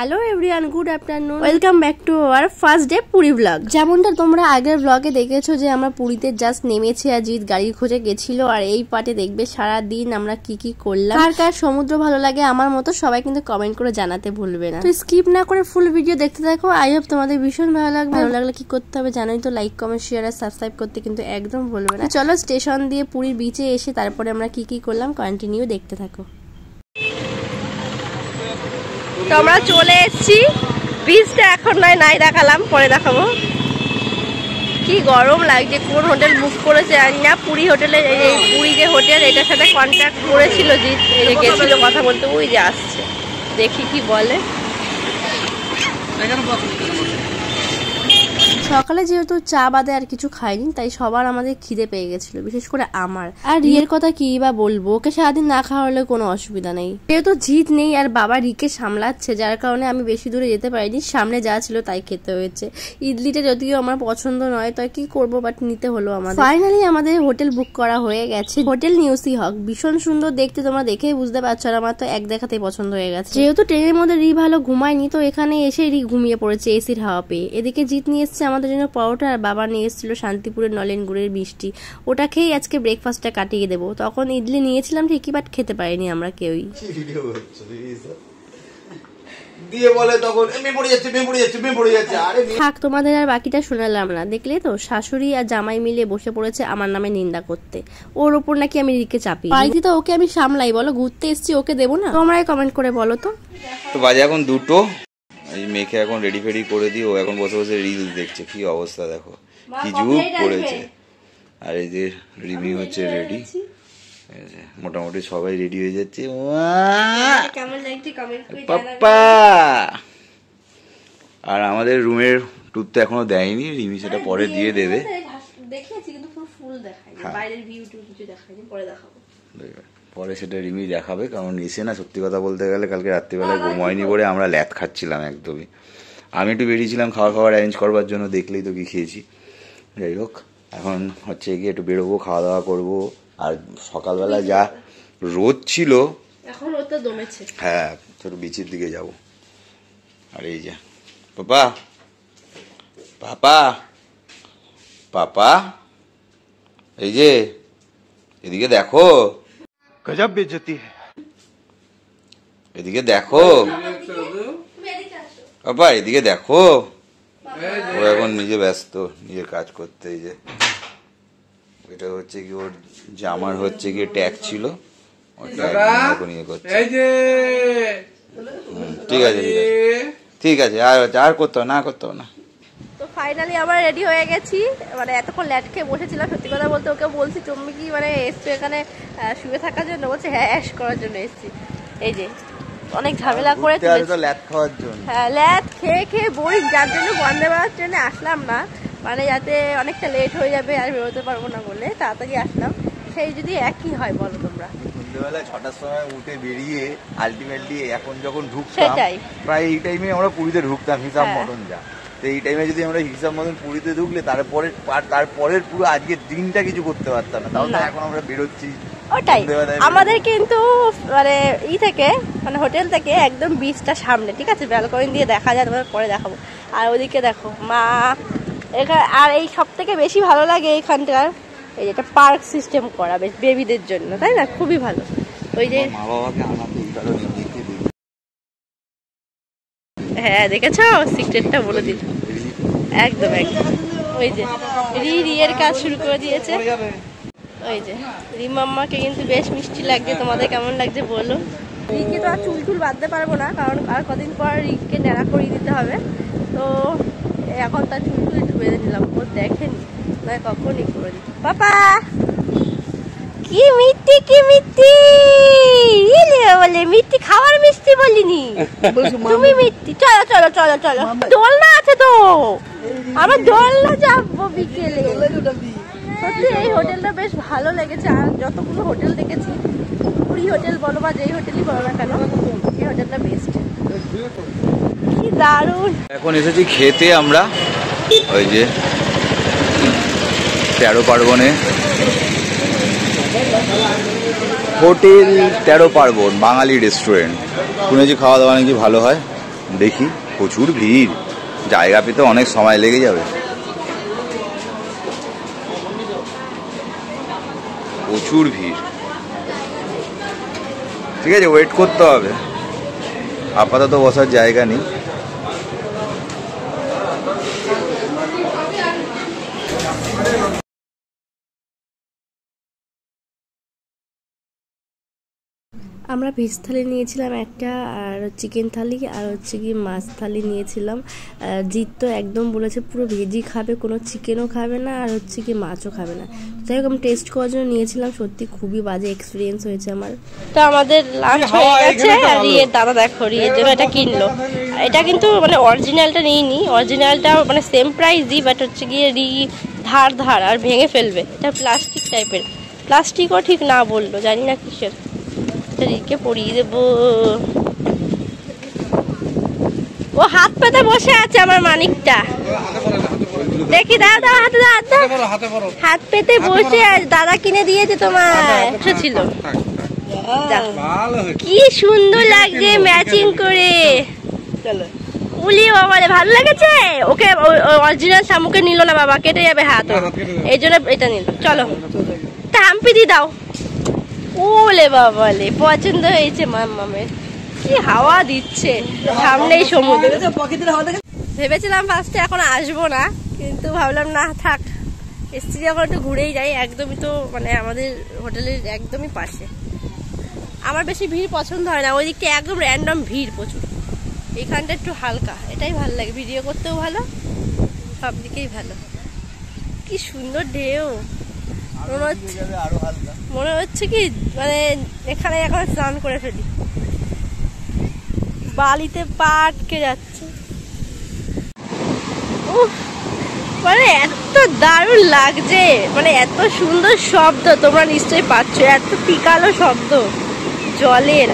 Hello everyone, good afternoon, welcome back to our first day Puri blog. যেমনটা তোমরা আগের ব্লগে দেখেছো যে আমরা পুরীতে জাস্ট নেমেছি আর জিৎ গাড়ি খুঁজে গেছিল। আর এই পার্টে দেখবে সারা দিন আমরা কি কি করলাম। কার কার সমুদ্র ভালো লাগে আমার মতো সবাই কিন্তু কমেন্ট করে জানাতে ভুলবে না। তো স্কিপ না করে ফুল ভিডিও দেখতে থাকো। আই হোপ তোমাদের ভীষণ ভালো লাগবে। ভালো লাগলে কি করতে হবে জানোই তো, লাইক কমেন্ট শেয়ার আর সাবস্ক্রাইব করতে কিন্তু একদম ভুলবে না। চলো স্টেশন দিয়ে পুরীর বিচে এসে তারপরে আমরা কি কি করলাম কন্টিনিউ দেখতে থাকো। তো আমরা চলে এসেছি বিচটা, এখন নাই দেখালাম, পরে দেখাবো। কি গরম লাগছে, কোন হোটেল বুক করেছে জানি না। পুরী হোটেলে, এই পুরী যে হোটেল এটার সাথে কন্ট্যাক্ট করেছিল জিৎ, গেছিল কথা বলতে, ওই যে আসছে, দেখি কি বলে। সকালে যেহেতু চা বাদে আর কিছু খাইনি, তাই সবার আমাদের খিদে পেয়ে গেছিল, বিশেষ করে আমার। আর রিয়ের কথা কি বা বলবো, ওকে সারাদিন না খাওয়া হলে কোনো অসুবিধা নেই। যেহেতু জিৎ নেই আর বাবা রিকে সামলাচ্ছে, যার কারণে আমি বেশি দূরে যেতে পারিনি, সামনে যা ছিল তাই খেতে হয়েছে। ইডলিটা যদিও আমার পছন্দ নয়, তাই কি করবো, বাট নিতে হলো আমাদের। ফাইনালি আমাদের হোটেল বুক করা হয়ে গেছে, হোটেল নিউসি হক। ভীষণ সুন্দর দেখতে, তোমরা দেখেই বুঝতে পারছো। আর আমার তো এক দেখাতেই পছন্দ হয়ে গেছে। যেহেতু ট্রেনের মধ্যে রি ভালো ঘুমায়নি, তো এখানে এসে রি ঘুমিয়ে পড়েছে এসির হাওয়া পেয়ে। এদিকে জিৎ নিয়ে এসছে আমাদের জন্য পরোটা, আর বাবা নিয়ে এসেছিল শান্তিপুরের নলেন গুড়ের মিষ্টি। ওটা খেয়েই আজকে ব্রেকফাস্টটা কাটিয়ে দেবো। তখন ইডলি নিয়েছিলাম ঠিকই, বাট খেতে পারিনি আমরা কেউই। থাক, তোমাদের আর বাকিটা শোনালাম না। দেখলে তো, শাশুড়ি আর জামাই মিলে বসে পড়েছে আমার নামে নিন্দা করতে। ওর ওপর নাকি আমি রিকে চাপি। বাড়িতে তো ওকে আমি সামলাই, বলো ঘুরতে এসছি, ওকে দেবো না? তোমরাই কমেন্ট করে বলো তো। বাজে এখন 2টো। এই মেয়েকে এখন রেডি ফেডি করে দিই, ও এখন বসে বসে রিলস দেখছে। কি অবস্থা দেখো, কি যুগ পড়েছে। আর এই যে রিমি হচ্ছে রেডি, মোটামুটি সবাই রেডি হয়ে যাচ্ছে। পাপ্পা। আর আমাদের রুমের টুর তো এখনো দেয়নি, রিমি সেটা পরে দিয়ে দেবে। পরে সেটা রিমি দেখাবে, কারণ এসে না সত্যি কথা বলতে গেলে কালকে রাত্রিবেলায় ঘুমায়নি বলে আমরা ল্যাথ খাচ্ছিলাম একদমই। আমি একটু বেরিয়েছিলাম খাওয়া অ্যারেঞ্জ করবার জন্য, দেখলেই তো কি খেয়েছি। যাই হোক, এখন হচ্ছে গিয়ে একটু বেরোবো, খাওয়া দাওয়া করবো। আর সকালবেলা যা রোদ ছিল, এখন রোদটা দমেছে। হ্যাঁ, ছোট বিচের দিকে যাব। আর এই যে পাপা, পাপা, পাপা, এই যে এদিকে দেখো, গজব বেজতি, এদিকে দেখো বাবা, এদিকে দেখো। ও এখন নিজে ব্যস্ত নিজের কাজ করতে। এই যে এটা হচ্ছে কি, ওর জামার হচ্ছে কি ট্যাগ ছিল, ওটা নিয়ে করছে। ঠিক আছে ঠিক আছে, আর করতে হবে না, করতে হবে না। তো ফাইনালি আমরা রেডি হয়ে গেছি। মানে এতক্ষণ ল্যাট খেয়ে বসেছিলাম, সত্যি কথা বলতে ওকে বলছি তুমি কি মানে এসছো এখানে শুয়ে থাকার জন্য? বলছে হ্যাঁ, অ্যাশ করার জন্য এসেছি। এই যে অনেক ঝামেলা করে ল্যাট খাওয়ার জন্য, হ্যাঁ ল্যাট খেয়ে বোরিং, যার জন্য বন্দে ভারত ট্রেনে আসলাম না, মানে যাতে অনেকটা লেট হয়ে যাবে আর বেরোতে পারবো না বলে তাড়াতাড়ি আসলাম। সেই যদি একই হয় বলো তোমরা, সন্ধ্যেবেলায় 6টার সময় উঠে বেরিয়ে আলটিমেটলি এখন যখন ঢুকতাম, প্রায় এই টাইমে আমরা পুরীতে ঢুকতাম হিসাব মতন যা। তো এই টাইমে যদি আমরা হিসাব মতন পুরীতে ঢুকলে তারপরের পুরো আজকের দিনটা কিছু করতে পারতাম না। তাহলে এখন আমরা বেরোচ্ছি। ওটাই আমাদের কিন্তু মানে থেকে মানে হোটেল থেকে একদম বিচটা সামনে, ঠিক আছে, ব্যালকনি দিয়ে দেখা যায়, তোমার পরে দেখাবো। আর ওদিকে দেখো মা এখানে। আর এই সব থেকে বেশি ভালো লাগে এইখানকার এই যে একটা পার্ক সিস্টেম করা বেশ বেবিদের জন্য, তাই না? খুবই ভালো। ওই যে হ্যাঁ দেখেছো, সিক্রেটটা বলে দিল একদম একদম। ওই যে রিয়ের কাজ শুরু করে দিয়েছে। ওই যে রিমাম্মাকে কিন্তু বেশ মিষ্টি লাগছে। তোমাদের কেমন লাগছে বলো? রিকে তো আর চুল বাঁধতে পারবো না, কারণ আর কদিন পর রিককে ন্যাড়া করিয়ে দিতে হবে। তো এখন তার চুল একটু বেঁধে নিলাম, ও দেখেনি নয় কখনই করে দিই। পাপা কি মিষ্টি, কি মিষ্টি বলে, মিষ্টি খাওয়ার মিষ্টি বলিনি তুমি, মিষ্টি। চলো চলো চলো চলো, দোলনা আছে তো, আমার দোলনা যাবো বিকেলে। সত্যি এই হোটেলটা বেশ ভালো লেগেছে। আর যতগুলো হোটেল দেখেছি, পুরী হোটেল বলো বা যেই হোটেলই বলো না কেন, এই হোটেলটা বেস্ট। কি দারুণ। এখন এসেছি খেতে আমরা, ওই যে 13 পার্বণে, হোটেল 13 পার্বণ বাঙালি রেস্টুরেন্ট। শুনেছি খাওয়া দাওয়া নাকি ভালো হয়। দেখি, প্রচুর ভিড়, জায়গা পেতে অনেক সময় লেগে যাবে। প্রচুর ভিড়, ঠিক আছে, ওয়েট করতে হবে। আপাতত বসার জায়গা নেই। আমরা ভেজ থালি নিয়েছিলাম একটা, আর চিকেন থালি, আর হচ্ছে কি মাছ থালি নিয়েছিলাম। জিৎ তো একদম বলেছে পুরো ভেজই খাবে, কোনো চিকেনও খাবে না, আর হচ্ছে কি মাছও খাবে না। যাই হোক আমি টেস্ট করার জন্য নিয়েছিলাম, সত্যি খুবই বাজে এক্সপিরিয়েন্স হয়েছে আমার। তো আমাদের লাঞ্চ হয়ে গেছে, আর রিয়ের দাদা দেখো রিয়ের জন্য এটা কিনলো। এটা কিন্তু মানে অরিজিনালটা নিইনি, অরিজিনালটা মানে সেম প্রাইসই, বাট হচ্ছে গিয়ে ধার ধার আর ভেঙে ফেলবে। এটা প্লাস্টিক টাইপের, প্লাস্টিকও ঠিক না বললো, জানি না কিসের। রিকে পরিয়ে দেবো। ও হাত পেতে বসে আছে আমার মানিকটা, দেখি দাদা হাতে হাত পেতে বসে আছে। দাদা কিনে দিয়েছে তোমার, ছিল কি সুন্দর লাগছে ম্যাচিং করে। উলি বাবা ভালো লেগেছে। ওকে অরিজিনাল শামুকে নিল না বাবা, কেটে যাবে হাত, এই জন্য এটা নিল। চলো হাম্পি দি দাও। ওলে বাবালে পছন্দ হয়েছে মাম্মামের, কি হাওয়া দিচ্ছে, সামনেই সমুদ্র। ভেবেছিলাম ফার্স্টে এখন আসবো না, কিন্তু ভাবলাম না থাক, এসছি যখন একটু ঘুরেই যাই। একদমই তো মানে আমাদের হোটেলের একদমই পাশে। আমার বেশি ভিড় পছন্দ হয় না, ওই দিকটা একদম র্যান্ডম ভিড় প্রচুর। এইখানটা একটু হালকা, এটাই ভালো লাগে, ভিডিও করতেও ভালো, সব দিকেই ভালো। কি সুন্দর ঢেউ, মনে হচ্ছে কি মানে এখানে এখন স্নান করে ফেলি। বালিতে পা আটকে যাচ্ছে, মানে এত দারুণ লাগছে, মানে এত সুন্দর শব্দ, তোমরা নিশ্চয়ই পাচ্ছ, এত পিকালো শব্দ জলের।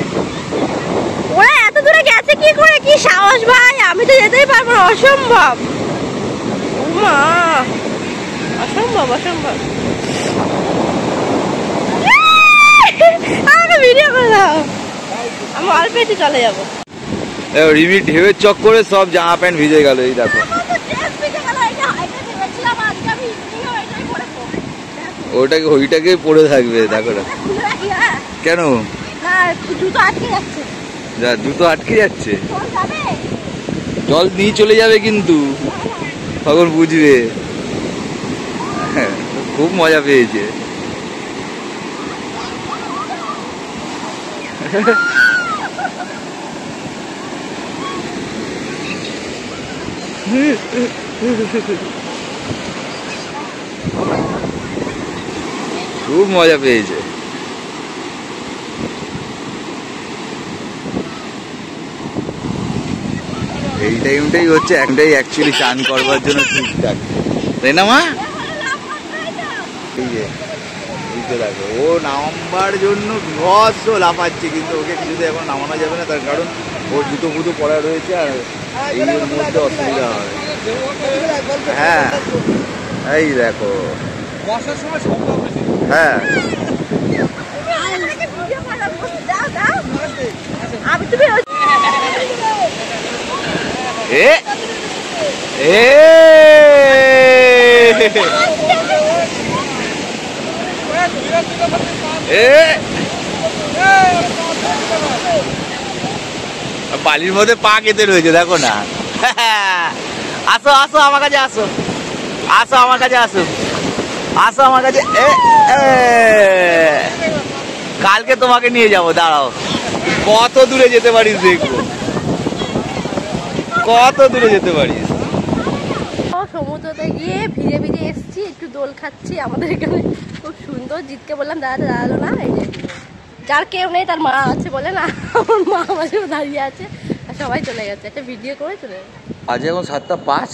ওরা এত দূরে গেছে কি করে, কি সাহস ভাই, আমি তো যেতেই পারবো না, অসম্ভব। মা অসম্ভব অসম্ভব। আমাকে ভিডিও করে দাও, আমি অল্প একটু চলে যাবো। রিমি ঢেউয়ের চক্করে সব জামা প্যান্ট ভিজে গেল, এই দেখো। ওইটাকে পরে থাকবে, দেখো না কেন, জুতো আটকে যাচ্ছে, জল নিয়ে চলে যাবে কিন্তু তখন বুঝবে। খুব মজা পেয়েছে। খুব মজা পেয়েছে। এই টাইমটাই হচ্ছে একটাই অ্যাকচুয়ালি চান করবার জন্য ঠিকঠাক, তাই না মা? এই যে দেখো ও নামবার জন্য বিভৎস লাফাচ্ছে, কিন্তু ওকে কিছুতে এখন নামানো যাবে না, তার কারণ ওর জুতো ফুতো পড়া রয়েছে, আর এর মধ্যে অসুবিধা হয়। হ্যাঁ এই দেখো, হ্যাঁ এ বালির মধ্যে পা কেটে রয়েছে, দেখো না। আসো আসো আমার কাছে, আসো আসো আমার কাছে, আসো আসো আমার কাছে। কালকে তোমাকে নিয়ে যাবো, দাঁড়াও কত দূরে যেতে পারিস, দেখবো কত দূরে যেতে পারিস। সমুদ্রতে গিয়ে ভিজে ভিজে এসছি, একটু দোল খাচ্ছি। আমাদের এখানে খুব সুন্দর। জিতকে বললাম দাঁড়াতে, দাঁড়ালো না। এই যে যার কেউ নেই তার মা আছে বলে না, আমার মা আমার দাঁড়িয়ে আছে, আর সবাই চলে গেছে, একটা ভিডিও করে চলে গেছে। আজ এখন 7:05,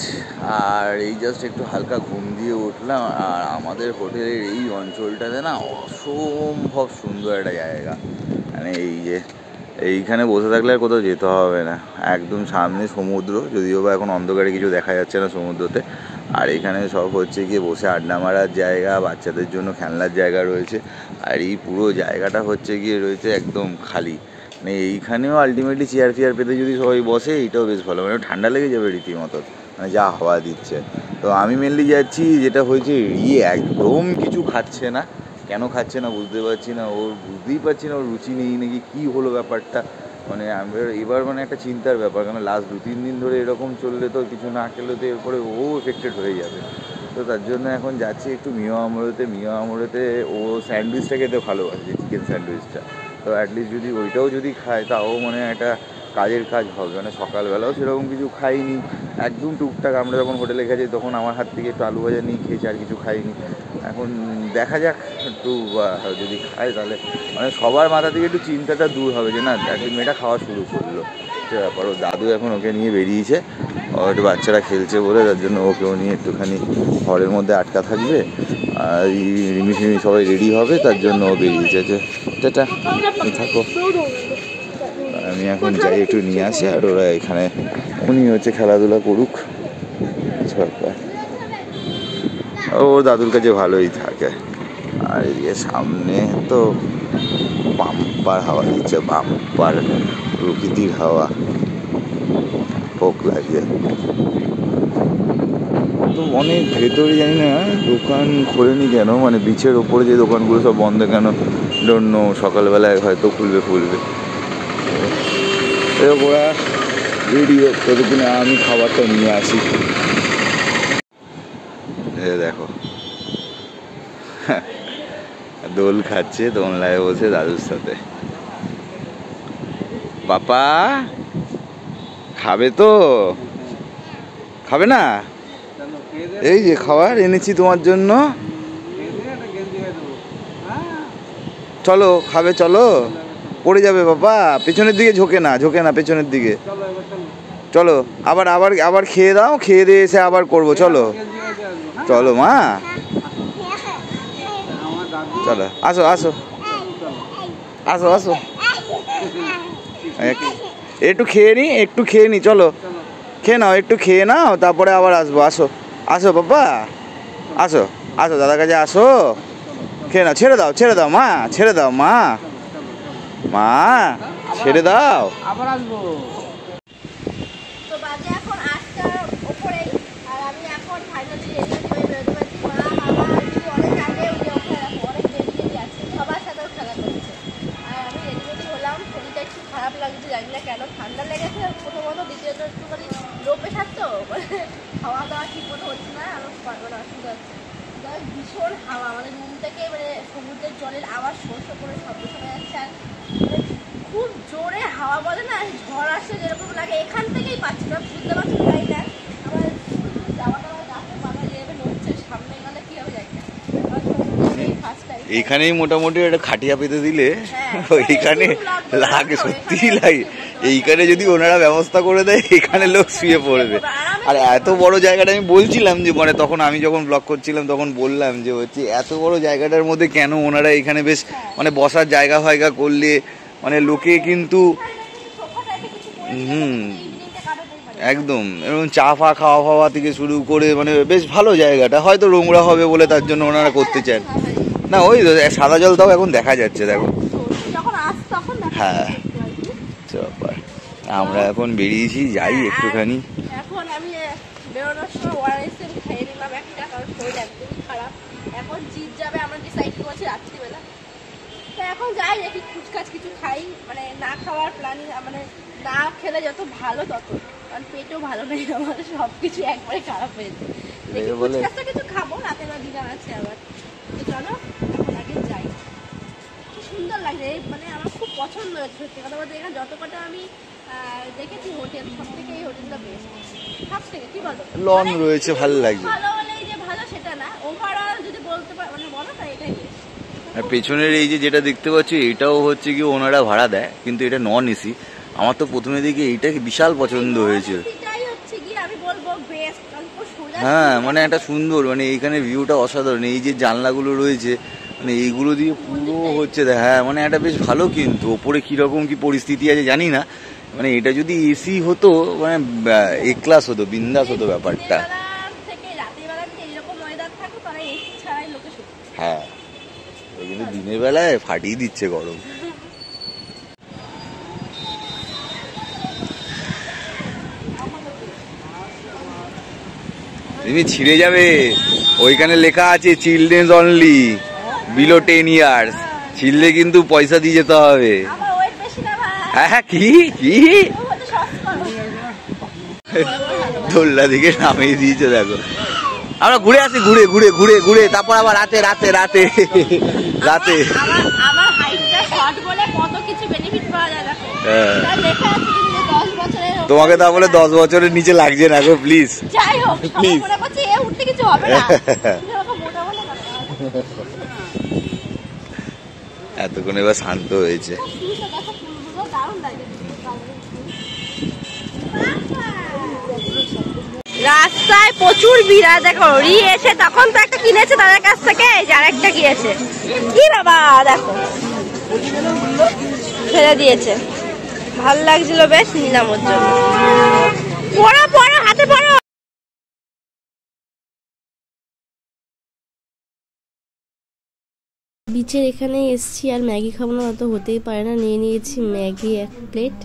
আর এই জাস্ট একটু হালকা ঘুম দিয়ে উঠলাম। আর আমাদের হোটেলের এই অঞ্চলটাতে না অসম্ভব সুন্দর একটা জায়গা, মানে এই যে এইখানে বসে থাকলে আর কোথাও যেতে হবে না, একদম সামনে সমুদ্র, যদিও বা এখন অন্ধকারে কিছু দেখা যাচ্ছে না সমুদ্রতে। আর এখানে সব হচ্ছে গিয়ে বসে আড্ডা মারার জায়গা, বাচ্চাদের জন্য খেলনার জায়গা রয়েছে। আর এই পুরো জায়গাটা হচ্ছে গিয়ে রয়েছে একদম খালি, মানে এইখানেও আলটিমেটলি চেয়ার ফেয়ার পেতে যদি সবাই বসে এইটাও বেশ ভালো, মানে ঠান্ডা লেগে যাবে রীতিমতো, মানে যা হাওয়া দিচ্ছে। তো আমি মেনলি যাচ্ছি, যেটা হয়েছে একদম কিছু খাচ্ছে না, কেন খাচ্ছে না বুঝতে পারছি না, ওর বুঝতেই পারছি না ওর রুচি নেই নাকি কী হলো ব্যাপারটা। মানে এবার মানে একটা চিন্তার ব্যাপার, কারণ লাস্ট 2-3 দিন ধরে এরকম চললে তো কিছু না খেলে তো এরপরে ও এফেক্টেড হয়ে যাবে। তো তার জন্য এখন যাচ্ছি একটু মিয়া আমরেতে ও স্যান্ডউইচটা খেতে ভালোবাসে, চিকেন স্যান্ডউইচটা। তো অ্যাটলিস্ট যদি ওইটাও যদি খায় তাও মানে একটা কাজের কাজ হবে। মানে সকালবেলাও সেরকম কিছু খাইনি, একদম টুকটাক আমরা যখন হোটেলে গেছি তখন আমার হাত থেকে একটু আলু ভাজা নিয়ে খেয়েছি, আর কিছু খাইনি। এখন দেখা যাক একটু যদি খায় তাহলে মানে সবার মাথা থেকে একটু চিন্তাটা দূর হবে যে না একদিন মেয়েটা খাওয়া শুরু করলো, সে ব্যাপার। ও দাদু এখন ওকে নিয়ে বেরিয়েছে, একটু বাচ্চারা খেলছে বলে, তার জন্য ওকেও নিয়ে একটুখানি ঘরের মধ্যে আটকা থাকবে, আর রিমি ফিমি সবাই রেডি হবে, তার জন্য ও বেরিয়েছে। যে টাটা, তুমি থাকো, আমি এখন যাই একটু নিয়ে আসি, আর ওরা এখানে উনি হচ্ছে খেলাধুলা করুক। ও দাদুর কাছে ভালোই থাকে। আর এদিকে সামনে তো বাম্পার হাওয়া দিচ্ছে, বাম্পার প্রকৃতির হাওয়া, ভোগ লাগছে। তো অনেক ভেতরে জানি না দোকান খোলেনি কেন, মানে বিচের ওপরে যে দোকানগুলো সব বন্ধ কেন, জন্য সকালবেলায় হয়তো খুলবে। ওরা রেডি ততক্ষণে আমি খাবারটা নিয়ে আসি। দেখো দোল খাচ্ছে, দোলনায় বসে দাদুর সাথে। পাপা খাবে তো? খাবে না? এই যে খাবার এনেছি তোমার জন্য, চলো খাবে, চলো। পড়ে যাবে বাবা, পেছনের দিকে ঝোঁকে না পেছনের দিকে। চলো আবার আবার আবার খেয়ে দাও, খেয়ে দিয়ে এসে আবার করবো। চলো চলো মা, চলো আসো আসো আসো আসো, একটু খেয়ে নি, চলো খেয়ে নাও, একটু খেয়ে নাও, তারপরে আবার আসবো। আসো আসো বাবা, আসো আসো দাদার কাছে আসো, খেয়ে নাও, ছেড়ে দাও মা, ছেড়ে দাও মা, ছেড়ে দাও। আবার আসবো। তো বাজে এখন 8টার উপরেই, আর আমি এখন ফাইনালি রেডি হয়ে বেরোতে পারছি। মা বাবা একটু অনেক আগে অনেক দেরি আছে, সবার সাথেও খেলা করছে। আর আমি রেডি হলাম, শরীরটা একটু খারাপ লাগছে, জানি না কেন, ঠান্ডা লেগেছে প্রথমত, দ্বিতীয়ত একটুখানি লো প্রেশার, তো খাওয়া দাওয়া ঠিক মতো হচ্ছে না, আমার মানে অসুবিধা হচ্ছে। ভীষণ হাওয়া, মানে রুম থেকে মানে সমুদ্রের জলের আওয়াজ শোষো করে শব্দ শোনা যাচ্ছে, আর খুব জোরে হাওয়া বলে না, ঝড় আসছে যেরকম লাগে, এখান থেকেই পাচ্ছি না, বুঝতে পারছি তাই না। আমার যাওয়া গাছে পাতা যেভাবে নড়ছে, সামনে গেলে কি হবে জানি না। এইখানেই মোটামুটি একটা খাটিয়া পেতে দিলে এইখানে লাগে, সত্যিই লাগে। এইখানে যদি ওনারা ব্যবস্থা করে দেয়, এখানে লোক শুয়ে পড়বে। আর এত বড় জায়গাটা আমি বলছিলাম যে মানে তখন আমি যখন ব্লগ করছিলাম তখন বললাম যে হচ্ছে এত বড় জায়গাটার মধ্যে কেন ওনারা এখানে বেশ মানে বসার জায়গা ফায়গা করলে, মানে লোকে কিন্তু একদম এবং চা ফা খাওয়া থেকে শুরু করে মানে বেশ ভালো জায়গাটা, হয়তো নোংরা হবে বলে তার জন্য ওনারা করতে চান না। ওই সাদা জল তাও এখন দেখা যাচ্ছে, দেখো। হ্যাঁ ব্যাপার, আমরা এখন বেরিয়েছি, যাই একটুখানি। এখন আমি বেরোনোর সময় ওআরএস খেয়ে নিলাম একটা, কারণ শরীর একদমই খারাপ। এখন জিত যাবে, আমরা ডিসাইড করছি রাত্রিবেলা। তো এখন যাই দেখি ফুচকাচ কিছু খাই, মানে না খাওয়ার প্ল্যানিং, মানে না খেলে যত ভালো তত, কারণ পেটও ভালো নেই আমার, সব কিছু একবারে খারাপ হয়েছে। দেখি ফুচকাচটা কিছু খাবো, রাতে বা ডিনার আছে আবার। তো চলো এখন আগে যাই। কি সুন্দর লাগে, মানে আমার খুব পছন্দ হয়েছে সত্যি কথা বলতে। এখানে যত কটা আমি দেখেছি হোটেল, সব থেকে এই হোটেলটা বেস্ট, সব থেকে। কি বলো, লন রয়েছে, ভালো লাগছে। ভালো হলেই যে ভালো সেটা না, ওভারঅল যদি বলতে পারো মানে বলো তাই এটাই বেস্ট। আর পেছনের এই যে যেটা দেখতে পাচ্ছি এটাও হচ্ছে কি ওনারা ভাড়া দেয়, কিন্তু এটা নন এসি। আমার তো প্রথমে দিকে এইটা বিশাল পছন্দ হয়েছে। হ্যাঁ মানে একটা সুন্দর, মানে এইখানে ভিউটা অসাধারণ, এই যে জানলাগুলো রয়েছে মানে এইগুলো দিয়ে পুরো হচ্ছে, হ্যাঁ মানে একটা বেশ ভালো। কিন্তু ওপরে কিরকম কি পরিস্থিতি আছে জানি না, মানে এটা যদি এসি হতো মানে এ ক্লাস হতো, বিন্দাস হতো ব্যাপারটা। হ্যাঁ কিন্তু দিনের বেলায় ফাটিয়ে দিচ্ছে গরম। তুমি ছিঁড়ে যাবে। ওইখানে লেখা আছে চিলড্রেন্স অনলি, বিলো 10 ইয়ার্স। ছিঁড়লে কিন্তু পয়সা দিয়ে যেতে হবে। হ্যাঁ কি কি দোল্লা দিকে নামিয়ে দিয়েছে দেখো। আমরা ঘুরে আসি, ঘুরে ঘুরে ঘুরে ঘুরে তারপর আবার রাতে রাতে রাতে রাতে তোমাকে তা বলে 10 বছরের নিচে লাগছে না গো, প্লিজ প্লিজ। এতক্ষণ এবার শান্ত হয়েছে। রাস্তায় প্রচুর ভিড়। দেখো রি এসে তখন তো একটা কিনেছে তাদের কাছ থেকে, আর একটা কিনেছে কি বাবা দেখো ফেলে দিয়েছে। ভাল লাগছিল বেশ, নিলাম ওর জন্য। পড়ো পড়ো হাতে পড়ো। বিচের এখানে এসছি আর ম্যাগি খাবো না তো হতেই পারে না, নিয়ে নিয়েছি ম্যাগি 1 প্লেট।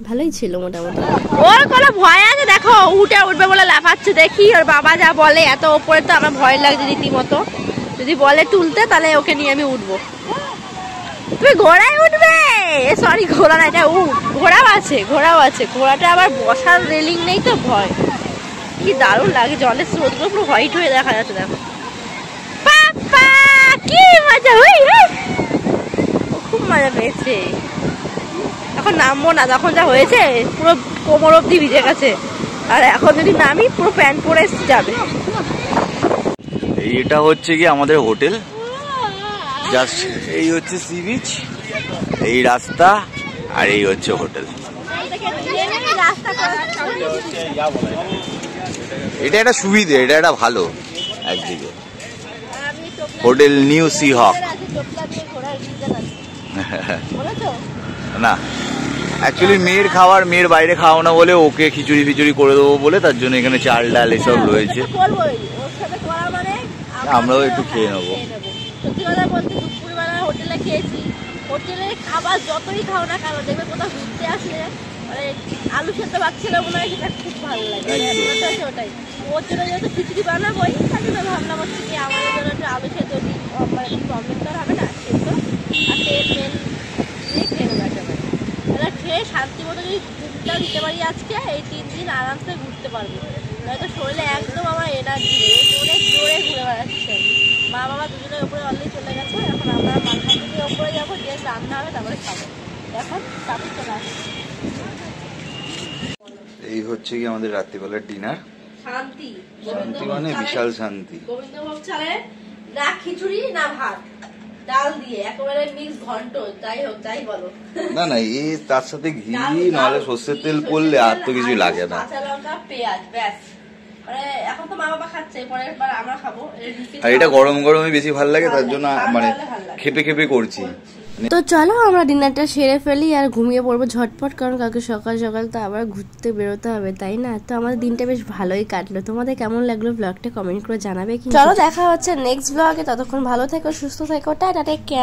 ভালোই ছিল মোটামুটি। ওর কোনো ভয় আছে দেখো, উঠে উঠবে বলে লাফাচ্ছে। দেখি ওর বাবা যা বলে, এত ওপরে তো আমার ভয় লাগছে রীতিমতো। যদি বলে তুলতে তাহলে ওকে নিয়ে আমি উঠবো। তুমি ঘোড়ায় উঠবে? সরি ঘোড়া না, এটা উঠ। ঘোড়াও আছে, ঘোড়াও আছে। ঘোড়াটা আবার বসার রেলিং নেই তো ভয়। কি দারুণ লাগে, জলের স্রোতগুলো পুরো হোয়াইট হয়ে দেখা যাচ্ছে দেখো। পাপা কি মজা, খুব মজা পেয়েছে। এখন নামবো না, তখন যা হয়েছে পুরো কোমর অব্দি ভিজে গেছে। আর এখন যদি নামি পুরো প্যান্ট পরে যাবে। এইটা হচ্ছে কি আমাদের হোটেল, জাস্ট এই হচ্ছে সি বিচ, এই রাস্তা, আর এই হচ্ছে হোটেল। এটা একটা সুবিধে, এটা একটা ভালো একদিকে। হোটেল নিউ সি হক না, অ্যাকচুয়ালি মেয়ের খাবার, মেয়ের বাইরে খাওয়া না বলে ওকে খিচুড়ি ফিচুড়ি করে দেবো বলে, তার জন্য এখানে চাল ডাল এসব রয়েছে। আমরাও একটু খেয়ে নেবো। সত্যি কথা বলতে দুপুরবেলা হোটেলে খেয়েছি। হোটেলের খাবার যতই খাও না কেন, দেখবে কোথাও ঘুরতে আসলে মানে আলু সেদ্ধ ভাত খেলে মনে হয় সেটা খুব ভালো লাগে। ওটাই ওর জন্য যেহেতু খিচুড়ি বানাবোই, তার জন্য ভাবলাম হচ্ছে কি আমাদের জন্য একটু আলু সেদ্ধ দিই, মানে প্রবলেম তো হবে না। সেদ্ধ আর তেল মেল দিয়ে খেয়ে নেবো একেবারে। এবার খেয়ে শান্তি মতো যদি ঘুরটা দিতে পারি আজকে, এই 3 দিন আরামসে ঘুরতে পারবো। নয়তো শরীরে একদম আমার এনার্জি নেই, অনেক জোরে ঘুরে বেড়াচ্ছে। মা বাবা দুজনের উপরে অলরেডি চলে গেছে। এখন আমরা মালখানকে উপরে যাবো, যে রান্না হবে তারপরে খাবো। এখন তারপরে চলে আসবো। এই হচ্ছে কি আমাদের রাত্রিবেলার ডিনার। শান্তি, শান্তি মানে বিশাল শান্তি। গোবিন্দভোগ চালে না খিচুড়ি না ভাত, ডাল দিয়ে একেবারে মিক্স ঘন্ট। যাই হোক, যাই বলো না না, এই তার সাথে ঘি নাহলে সর্ষের তেল পড়লে আর তো কিছুই লাগে না। কাঁচা লঙ্কা পেঁয়াজ ব্যাস। এখন তো মা বাবা খাচ্ছে, পরের বার আমরা খাবো। আর এটা গরম গরমই বেশি ভালো লাগে, তার জন্য মানে খেপে খেপে করছি। তো চলো আমরা ডিনারটা সেরে ফেলি আর ঘুমিয়ে পড়বো ঝটপট, কারণ কালকে সকাল সকাল তো আবার ঘুরতে বেরোতে হবে, তাই না? তো আমাদের দিনটা বেশ ভালোই কাটলো। তোমাদের কেমন লাগলো ব্লগটা কমেন্ট করে জানাবে। চলো দেখা হচ্ছে নেক্সট ব্লগে, ততক্ষণ ভালো থেকো, সুস্থ থেকো, টাটা, টেক কেয়ার।